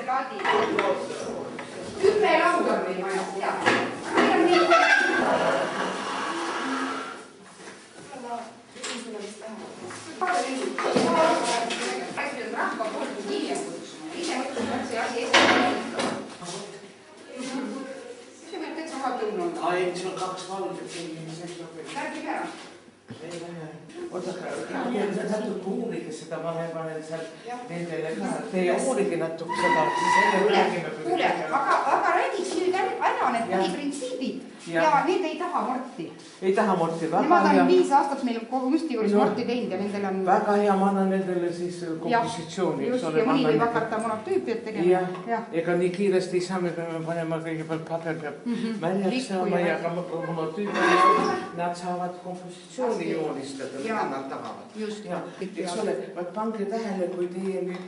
plaadi. Hüppelaud on meil majas, tead. Meil on nii. Rahva poolt hiljem kutsuma. Ise mõtlesime, et see asi esimene. See meil täitsa vaatõun on. Ai, see on 2 valget. Räägi ära. Oota, natuke uurige seda, ma panen seal nendele ka. Teie uurige natuke seda, selle räägime. Kuule, aga räägiks nüüd ära need põhiprintsiibid ja need ei taha morti. Ei taha morti, väga hea. Nemad on 5 aastat meil kogu müsti juures morti teinud ja nendel on... Väga hea, ma annan nendele siis kompositsiooni. Just, ja mõni võib hakata monotüüpiat tegema. Ega nii kiiresti ei saa, me peame panema kõigepealt paber peab märjaks saama ja ka monotüüpiat, nad saavad kompositsiooni joonistada, mida nad tahavad. Just. Eks ole, pange tähele, kui teie nüüd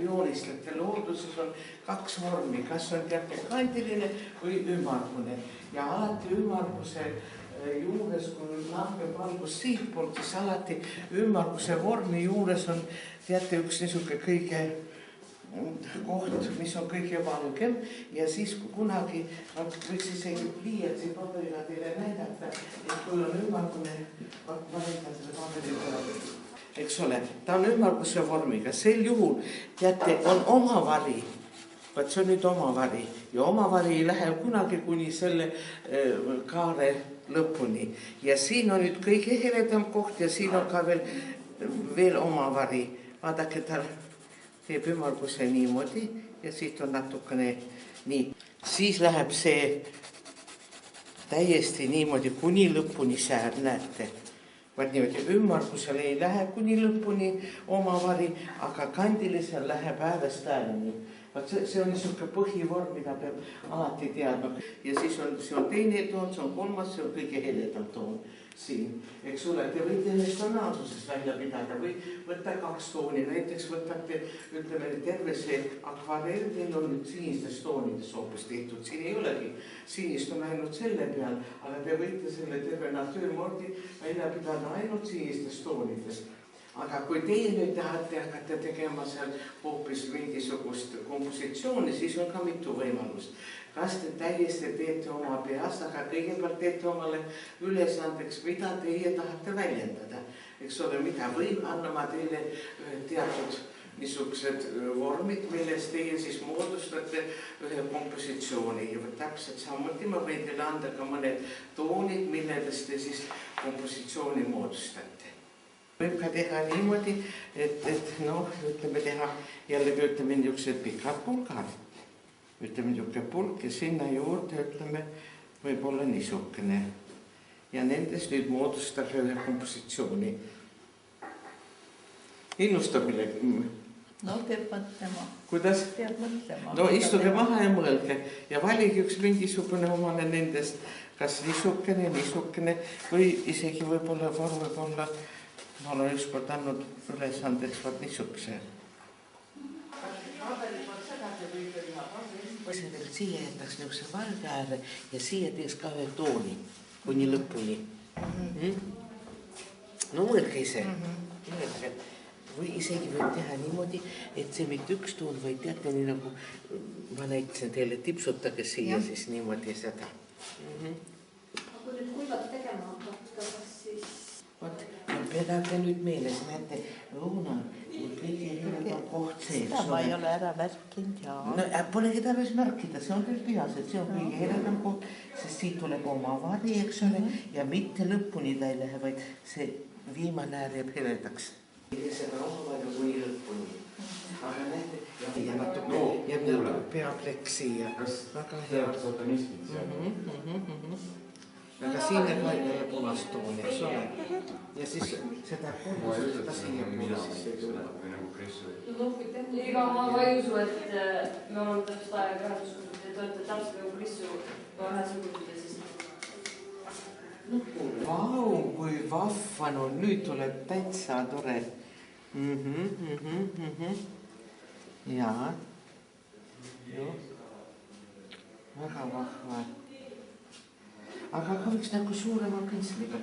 joonistate, looduses on 2 vormi, kas on teate kandiline või ümmargune. Ja alati ümmarguse juures, kui langeb valgus siitpoolt, siis alati ümmarguse vormi juures on teate üks niisugune kõige koht, mis on kõige valgem ja siis kui kunagi võiks isegi pliiatsi paberiga teile näidata, et kui on ümmargune, ma näitan selle paberi, eks ole, ta on ümmarguse vormiga, sel juhul teate, on oma vari. Vaat see on nüüd oma vari ja oma vari ei lähe kunagi kuni selle kaare lõpuni ja siin on nüüd kõige heledam koht ja siin on ka veel oma vari. Vaadake, ta teeb ümmarguse niimoodi ja siit on natukene nii. Siis läheb see täiesti niimoodi kuni lõpuni säär, näete. Vaat niimoodi ümmargusel ei lähe kuni lõpuni oma vari, aga kandilisel läheb äärest ääreni. See on niisugune põhivorm, mida peab alati teadma. Ja siis on teine toon, see on 3, see on kõige heledam toon siin. Eks ole, te võite neist tonaalsusest välja pidada või võtta 2 tooni. Näiteks võtate, ütleme, terve see akvarell, teil on nüüd sinistes toonides hoopis tehtud. Siin ei olegi, sinist on ainult selle peal, aga te võite selle terve natüürmordi välja pidada ainult sinistes toonides. Aga kui teie nüüd tahate hakata tegema seal hoopis mingisugust kompositsiooni, siis on ka mitu võimalust. Kas te täiesti teete oma peas, aga kõigepealt teete omale ülesandeks, mida teie tahate väljendada. Eks ole, mida võib annama teile teatud niisugused vormid, milles teie siis moodustate ühe kompositsiooni. Ja täpselt samuti ma võin teile anda ka mõned toonid, milles te siis kompositsiooni moodustate. Võib ka teha niimoodi, et ütleme teha jällegi ütleme niisugused pikad pulgad. Ütleme niisugune pulk ja sinna juurde ütleme võib-olla niisugune. Ja nendest nüüd moodustage ühe kompositsiooni. Innustab millegi. No peab mõtlema. Kuidas? Peab mõtlema. No istuge maha ja mõelge ja valige üks mingisugune omale nendest, kas niisugune või isegi võib-olla ma olen ükskord andnud ülesandeks vaat niisuguse. Siia jätaks niisuguse valge äärde ja siia teeks ka ühe tooni kuni lõpuni. No mõelge ise. Või isegi võib teha niimoodi, et see mitte üks toon, vaid teate nii nagu ma näitasin teile, tipsutage siia siis niimoodi seda. Aga kui nüüd kuivad tegema hakata, kas siis... Pidage nüüd meeles, näete, õuna, kõige heledam koht see. Seda ma ei ole ära märkinud, jaa. No polegi tarvis märkida, see on teil peas, et see on kõige heledam koht, sest siit tuleb oma vari, eks ole, ja mitte lõpuni ta ei lähe, vaid see viimane äär jääb heledaks. Seda oma vari kuni lõpuni. Aga näete, ja natuke jääb natuke peaplek siia. Väga hea. Aga siin on ka jälle punast tooni, eks ole. Ja siis seda seda siia Ega ma ei usu, et me oleme täpselt aega ühenduskused, et olete täpselt nagu krissu ühenduskused ja siis... Vau, kui vahva, no nüüd tuleb täitsa tore. Jaa. Väga vahva. Aga ka võiks nagu suurema pintsliga.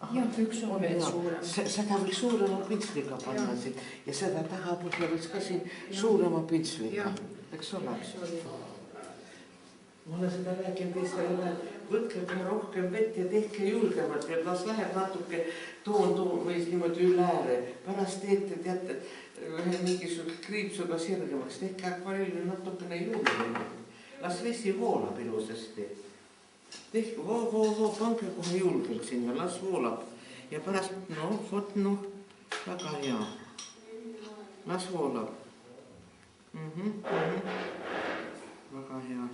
Jah, üks on veel suurem. Seda võiks suurema pintsliga panna siin. Ja seda tahapõhja võiks ka siin suurema pintsliga. Eks ole? Ma olen seda rääkinud teistele, võtke rohkem vett ja tehke julgemalt ja las läheb natuke toon või niimoodi üle ääre. Pärast teete ühe mingisuguse kriipsuga sirgemaks, tehke akvarelli natukene julgemalt. Las vesi voolab ilusasti. Tehke pange kohe julgelt sinna, las voolab. Ja pärast, väga hea. Las voolab. Väga hea.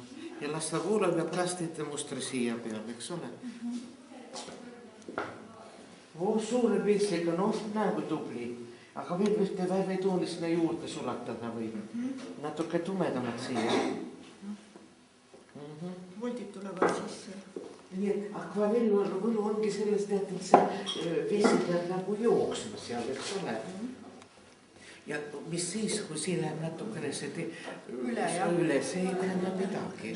Ja las ta voolab ja pärast teete mustri siia peal, eks ole? Suure piitsliga, näegu tubli. Aga veel ühte värvitooni sinna juurde sulatada või natuke tumedamad siia. Voldid tulevad sisse. Nii et akvarelli ongi sellest, et see vesi peab nagu jooksma seal, eks ole. Ja mis siis, kui siin läheb natukene see üle, see ei tähenda midagi.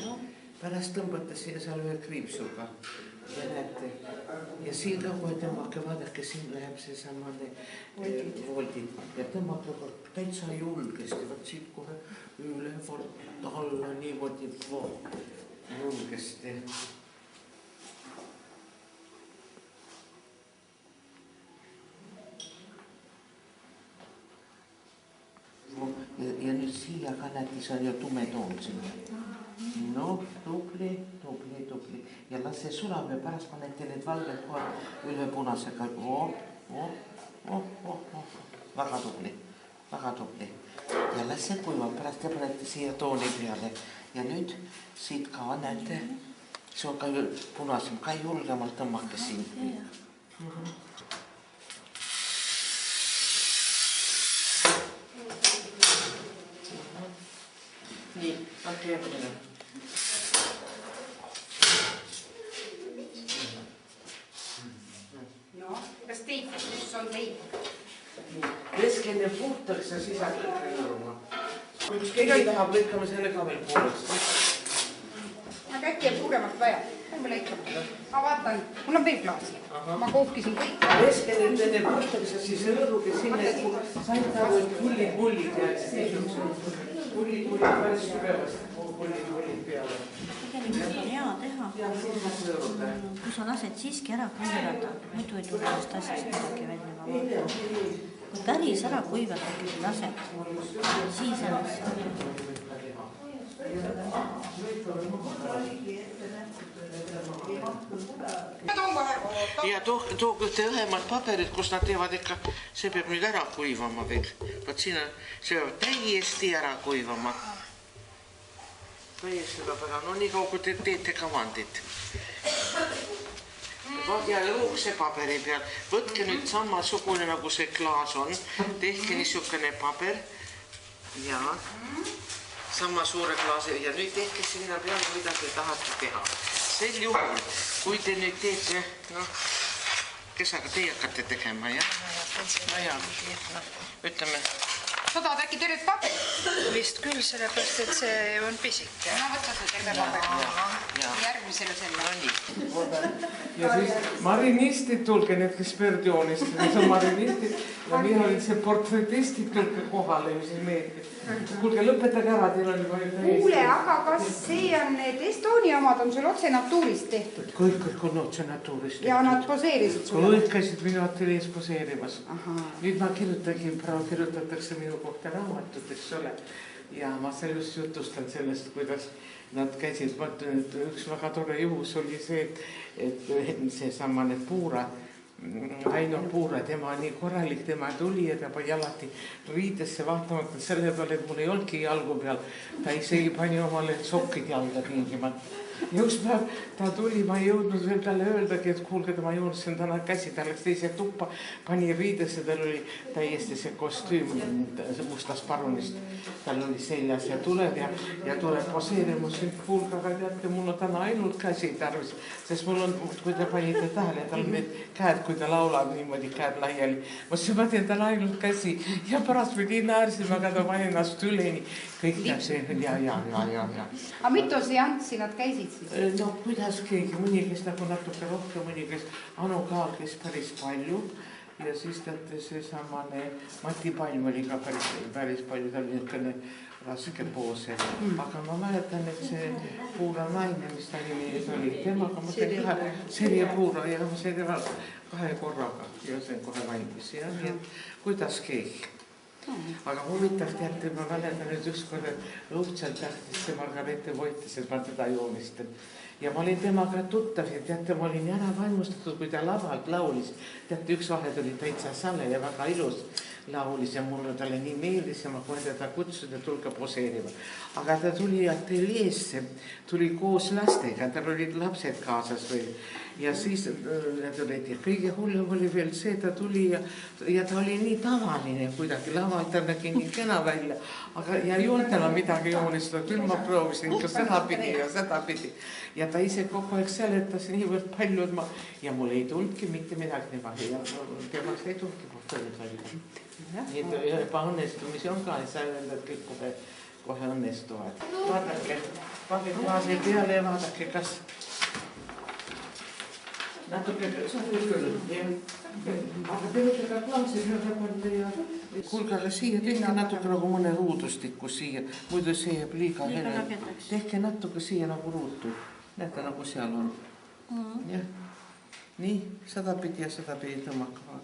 Pärast tõmbate siia seal ühe kriipsuga ja näete. Ja siin ka kohe tõmmake, vaadake, siin läheb see samane voldid. Ja tõmmake täitsa julgesti, vaat siit kohe üle, alla niimoodi julgesti. Ja nüüd siia ka näete, see on ju tume toon sinna. Tubli. Ja las see sulab ja pärast panete need valged kohe üle punasega. Väga tubli. Ja las see kuivab, pärast te panete siia tooni peale. Ja nüüd siit ka näete, see on ka punasem, ka julgemalt tõmmake siin. Nii, anke järgmine. Kas teip, kus on teip? Keskenne puhtaks ja siis hakkake lõruma. Kui üks keegi tahab, lõikame selle ka veel pooleks. Aga äkki on suuremalt vaja. Kumbe lõikame? Ma vaatan, mul on veel klaasi. Ma kohkisin kõik. Keskenne puhtaks ja siis lõruge sinna. Saite aru, et pullid jääks. Pullid päris sügevast. Pullid peale. Tegelikult on hea teha. Ja siis läks lõruge. Kui sa lased siiski ära kuivada, muidu ei tule just asjast midagi välja. Kui päris ära kuivada, kui lased, siis ennast. Ja tooge ühte õhemad paberid, kus nad teevad ikka, see peab nüüd ära kuivama veel. Vaat siin on, see peab täiesti ära kuivama. Täiesti peab ära, nii kaua kui te teete kavandit. Ja õhukse paberi peal. Võtke nüüd samasugune nagu see klaas on. Tehke niisugune paber. Ja sama suure klaasi. Ja nüüd tehke sinna peal, mida te tahate teha. Sel juhul, kui te nüüd teete, kes aga teie hakkate tegema, jah? Ütleme. Sa tahad äkki tervet paberit? Vist küll, sellepärast, et see on pisik. No võtta see terve paberit. Järgmisele selle. Ja siis marinistid, tulge need, kes pöördjoonist. Need on marinistid ja vihalise portretistid, tulge kohale, mis siis meeldib. Kuulge, lõpetage ära, teil on juba nüüd täiesti. Kuule, aga kas see on need Estonia omad on sul otse natuurist tehtud? Kõik on otse natuurist tehtud. Ja nad poseerisid sulle? Kõik käisid minu ateljees poseerimas. Nüüd ma kirjutatakse minu kohta raamatut, eks ole. Ja ma sellest jutustan sellest, kuidas nad käisid. Ma ütlen, et üks väga tore juhus oli see, et see samane Puura, Aino Puura, tema nii korralik, tema tuli ja ta pani alati riidesse vaatamata selle peale, et mul ei olnudki jalgu peal. Ta isegi pani omale sokkid jalga tingimata. Ja üks päev ta tuli, ma ei jõudnud veel talle öeldagi, et kuulge, ma joonusin täna käsi, ta läks teise tuppa, pani riidesse, tal oli täiesti see kostüüm mustast parunist. Tal oli seljas ja tuleb ja tuleb poseerima, kuulge, aga teate, mul on täna ainult käsi tarvis, sest mul on, kui te panite tähele, tal on need käed, kui ta laulab niimoodi käed laiali. Ma teen tal ainult käsi ja pärast pidi näärsima, aga ta pani ennast üleni. Kõik teab see, ja. Aga mitu seanssi nad käisid siis? No kuidas keegi, mõni kes nagu natuke rohkem, mõni kes Anu Kaal, kes päris palju ja siis teate seesamane Mati Palm oli ka päris palju, ta oli niisugune raske poose. Aga ma mäletan, et see Puura naine, mis ta oli temaga, ma sain kahe Serje Puura ja ma sain tema 2 korraga ja sain kohe valmis. Ja nii, et kuidas keegi. Aga huvitav teate, ma mäletan nüüd ükskord õudselt tähtis see Margareete Voitis, et ma teda joonistan. Ja ma olin temaga tuttav ja teate, ma olin ära vaimustatud, kui ta lavalt laulis. Teate, üks vahed oli täitsa sale ja väga ilus laulis ja mulle talle nii meeldis ja ma kohe teda kutsusin ja tulge poseerima. Aga ta tuli ateljeesse, tuli koos lastega, tal olid lapsed kaasas veel. Ja siis need olid ja kõige hullem oli veel see, ta tuli ja ta oli nii tavaline kuidagi, lavalt ta nägi nii kena välja, aga ja ei olnud enam midagi joonistada, küll ma proovisin ka seda pidi ja seda pidi. Ja ta ise kogu aeg seletas niivõrd palju, ja mul ei tulnudki mitte midagi niimoodi ja temast ei tulnudki kohtunud valida. Nii et ebaõnnestumisi on ka, ei saa öelda, et kõik kohe õnnestuvad. Vaadake, pange klaasi peale ja vaadake, kas natuke küll. Aga tehke ka klaasi peale panna ja kuulge, aga siia tehke natuke nagu mõne ruudustikku siia, muidu see jääb liiga hele. Tehke natuke siia nagu ruutu. Näete, nagu seal on. Ja. Nii, seda pidi ja seda pidi tõmmaka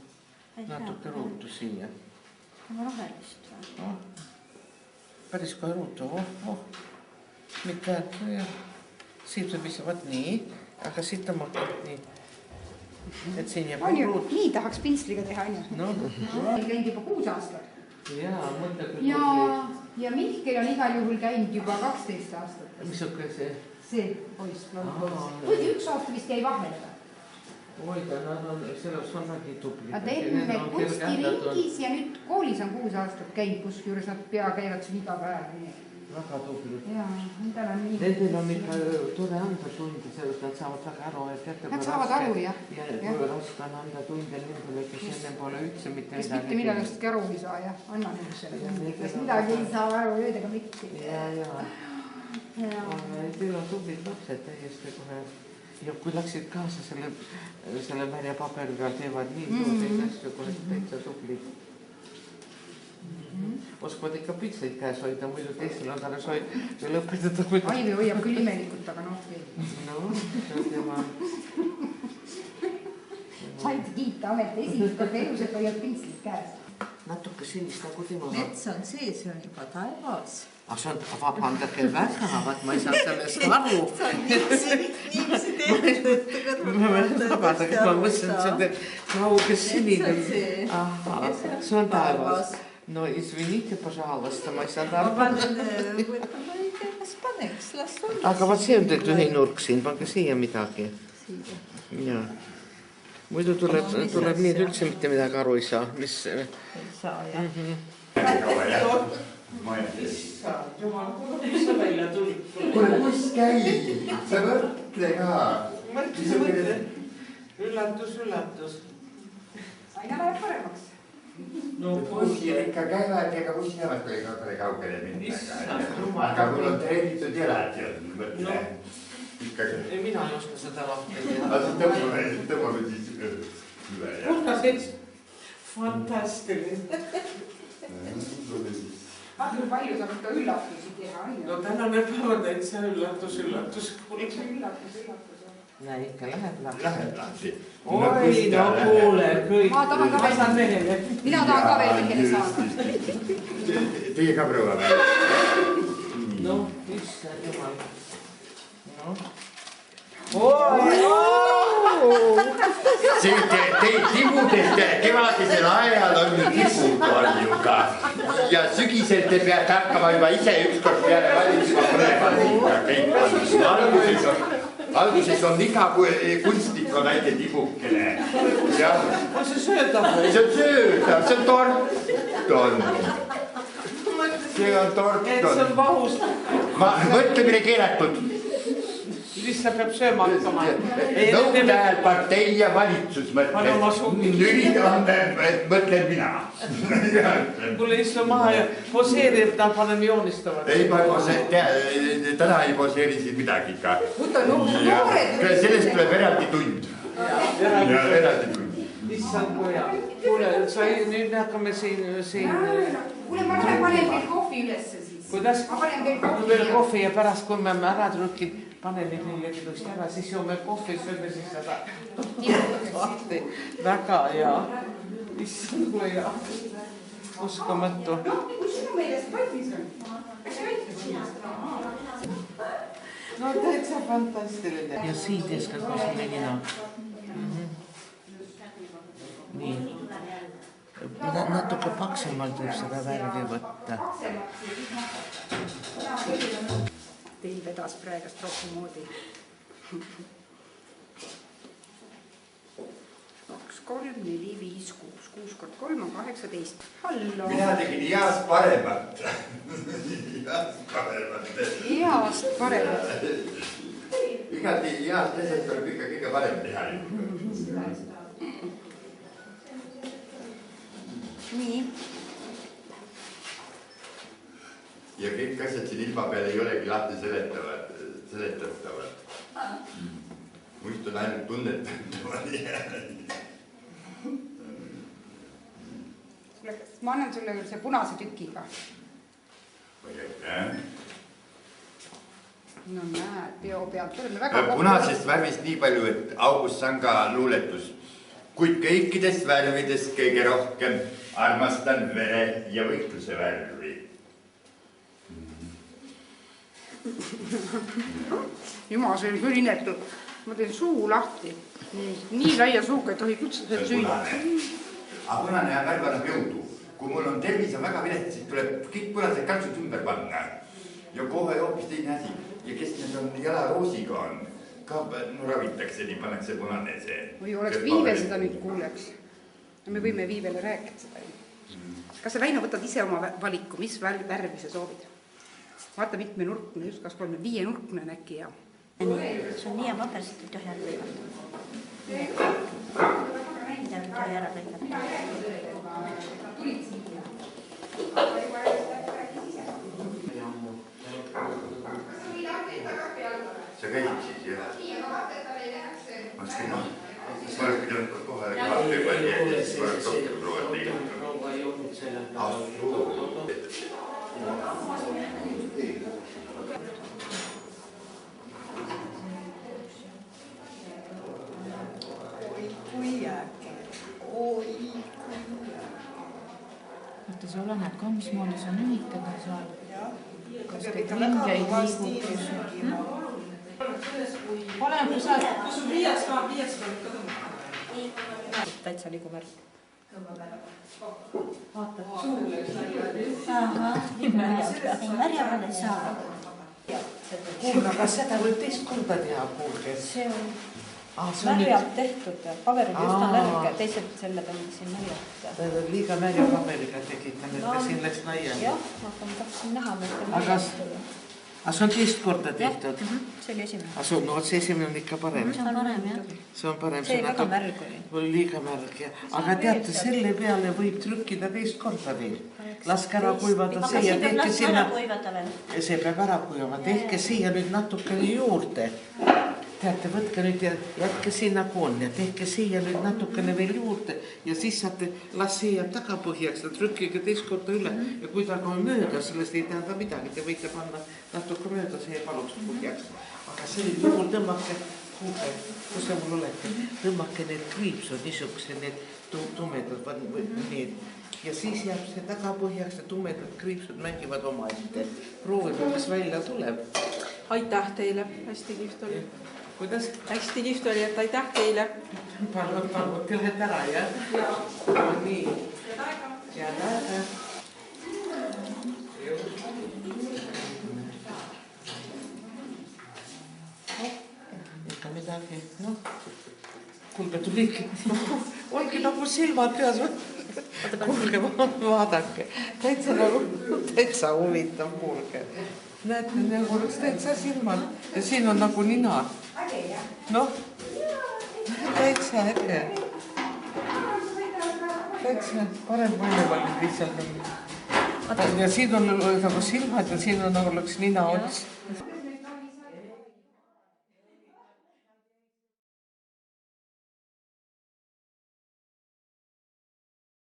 natuke ruutu siia. Oma rohelist või? Päris kohe ruutu, mitte, siit võib isavad nii, aga siit tõmmaka nii. Et siin jääb ruut. Nii tahaks pintsliga teha, on ju? No. Käinud juba 6 aastat. Jaa, mõtle küll. Ja Mihkel on igal juhul käinud juba 12 aastat. Mis on see? See poiss, kuigi 1 aasta vist jäi vahele. Oida, nad on, selles on väga tubli. Nad enne kunstiringis ja nüüd koolis on 6 aastat käinud, kus juures nad pea käivad siin iga päev. Väga tubli. Jaa, nendel on nii. Nendel on ikka tore anda tunde, sellest nad saavad väga aru, et jätte nad saavad aru, jah. Ja kui raske on anda tunde nendele, kes enne pole üldse mitte midagi. Kes mitte millegastki aru ei saa, jah. Anna nüüd selle. Kes midagi ei saa aru, öödega mitte. Jaa. Teil on tublid lapsed täiesti kohe. Ja kui läksid kaasa selle märjapaberiga, teevad nii suuseid asju, kohe täitsa tublid. Oskavad ikka pitseid käes hoida, muidu teisel on talle soi veel õpetada. Aivi hoiab küll imelikult, aga noh. No, see on tema. Said kiita ameti esimesed elus, et hoiab pintslit käes. Natuke sinist nagu tema. Mets on see on juba taevas. See on vabandake väga, vaat ma ei saa sellest aru. Niimsi tehtud. Vabandake, ma mõtlesin, et see on kauges sinine. Aha, see on taevas. No, извините, пожалуйста, ma ei saa aru. Ma kas paneks, las on. Aga vaat see on teil ühe nurk siin, pange siia midagi. Jaa. Muidu tuleb nii, et üldse mitte midagi aru ei saa. Mis... Ei saa, jah. Jumal, mis sa välja tulid? Kuule, kus käib? Sa mõtle ka. Mõtle. Üllatus. Aina läheb paremaks. No bussil ikka käivad, ega bussijaamast oli kaugele minna. Aga mul on treenitud jalad ja mõtle. Mina ei oska seda lahti teha. Aga tõmbame siis üle. Kuulga see fantastiline. Vaata, palju saab ikka üllatusi teha. No tänane päev on täitsa üllatus. Üllatus. Näe, ikka läheb lahti. Läheb lahti. Oi, no kuule, kõik. Ma tahan ka veel. Mina tahan ka veel mehele saada. Teie ka proua veel. No, issand jumal. Oi! Teid tibudest kevadisel ajal on ju tibud palju ka. Ja sügisel te peate hakkama juba ise ükskord peale valisma mõlema. Alguses on iga kunstnik on väike tibukene. On see söödav või? See on söödav, see on tort. See on tort. Et see on vahus. Mõtlemine keelatud. Lihtsalt peab sööma hakkama. Nõukogude ajal partei ja valitsus mõtlen. Nüüd mõtlen mina. Kuule, istu maha ja poseerib, ta paneme joonistavad. Ei, täna ei poseeri siin midagi ka. Võta noored. Sellest tuleb eraldi tund. Eraldi tund. issand poja. Kuule, nüüd me hakkame siin... Kuule, ma panen veel kohvi ülesse siis. Kuidas? Ma panen veel kohvi. Veel kohvi ja pärast, kui me ära trükid, panen neid millegi tõesti ära, siis joome kohvi, sööme siis seda. Väga hea. Issand poja. Uskumatu. Kus sinu meelest valmis on? Kas see väitis sinna? No täitsa fantastiline. Ja siin teeskad, kus on nina. Nii. Natuke paksemalt võib seda värvi võtta. Teil vedas praegast rohku moodi. 2, 3, 4, 5, 6. 6 kord 3 on 18. Hallo. Mina tegin heast paremat. Heast paremat. Igati heast asjad tuleb ikka kõige parem teha. Nii. Ja kõik asjad siin ilma peal ei olegi lahti seletatavad. Muist on ainult tunnetatavad. Ma annan sulle see punase tükiga. No näed, peo pealt. Punasest värvist nii palju, et August Sanga luuletus. Kuid kõikidest värvidest kõige rohkem armastan vere ja võitluse värvi. Jumal, see oli küll inetud. Ma teen suu lahti. Nii laia suuga ei tohi kutsuda süüa. Aga punane värv annab jõudu. Kui mul on tervis on väga vilest, siis tuleb kõik punased kaltsud ümber panna. Ja kohe hoopis teine asi. Ja kes need on jalaroosiga on, ka ravitakse, nii pannakse punane see. Või oleks Viive seda nüüd kuuleks. Me võime Viivele rääkida seda. Kas sa, Väino, võtad ise oma valiku, mis värvi sa soovid? Vaata mitme nurkne, just kas 3, 5 nurkne on äkki ja. See on nii ja paberist, et tohi ära lõigata. Mida nüüd tohi ära lõigata? Sa käisid siis, jah? Ma oleks pidanud kohe kahte juba nii, et ma oleks rohkem proovad teinud. Kui äkki. Oi, Vaata, see oleneb ka, mismoodi sa nühitada seal. Kas te kringeid liigutus? Olen, kui sul viies ka ikka tõmbab. Täitsa liigu märg. Vaata, suule üks läinud. Ei, märja peal ei saa. Kuulge, aga seda võib teist korda teha, kuulge. See on märjalt tehtud, paberid just on lärke, teised selle tõmbasin märjalt. Liiga märja paberiga tegid, et siin läks laiali. Jah, ma tahtsin näha, aga see on teist korda tehtud? See oli esimene. No see esimene on ikka parem. See on parem, jah. See on parem. See väga märg oli. Liiga märg, jah. Aga teate, selle peale võib trükkida teist korda veel. Laske ära kuivada see ja tehke sinna... See peab ära kuivama. Tehke siia nüüd natukene juurde. Teate, võtke nüüd ja jätke sinna koon ja tehke siia nüüd natukene veel juurde ja siis saate, las see jääb tagapõhjaks ja trükkige teist korda üle ja kui ta on mööda, sellest ei tähenda midagi, te võite panna natuke mööda, see ei paluks põhjaks. Aga see juhul tõmmake, kuulge, kus te mul olete, tõmmake need kriipsud, niisuguse need tumedad need ja siis jääb see tagapõhjaks ja tumedad kriipsud mängivad oma ette. Proovime, mis välja tuleb. Aitäh teile, hästi kihvt oli. Kuidas? Hästi kihvt oli, et aitäh teile. Palun, te lähete ära, jah? Ja. Nii. Ja näe. Ikka midagi, noh. Kuulge, tuligi. Olgi nagu silmad peas. Kuulge, vaadake. Täitsa huvitav, kuulge. Näete, nagu oleks täitsa silmad. Ja siin on nagu nina. Noh, täitsa äge. Täitsa parem mõlemal lihtsalt. Ja siin on nagu silmad ja siin on nagu oleks nina ots.